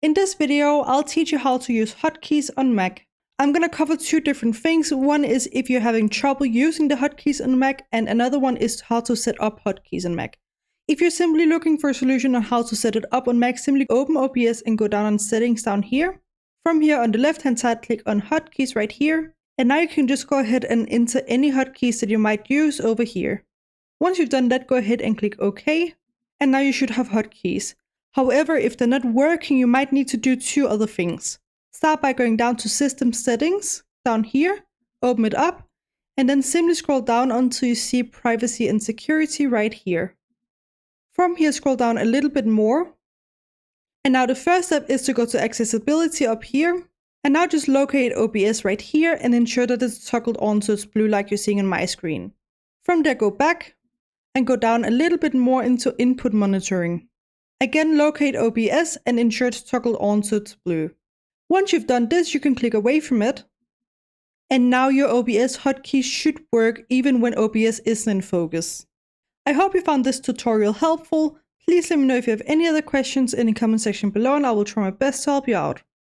In this video, I'll teach you how to use hotkeys on Mac. I'm gonna cover two different things. One is if you're having trouble using the hotkeys on Mac, and another one is how to set up hotkeys on Mac. If you're simply looking for a solution on how to set it up on Mac, simply open OBS and go down on settings down here. From here on the left hand side, click on hotkeys right here. And now you can just go ahead and enter any hotkeys that you might use over here. Once you've done that, go ahead and click OK. And now you should have hotkeys. However, if they're not working, you might need to do two other things. Start by going down to System Settings, down here, open it up, and then simply scroll down until you see Privacy and Security right here. From here, scroll down a little bit more. And now the first step is to go to Accessibility up here. And now just locate OBS right here and ensure that it's toggled on so it's blue like you're seeing on my screen. From there, go back and go down a little bit more into Input Monitoring. Again, locate OBS and ensure it's toggled on so it's blue. Once you've done this, you can click away from it. And now your OBS hotkeys should work even when OBS isn't in focus. I hope you found this tutorial helpful. Please let me know if you have any other questions in the comment section below and I will try my best to help you out.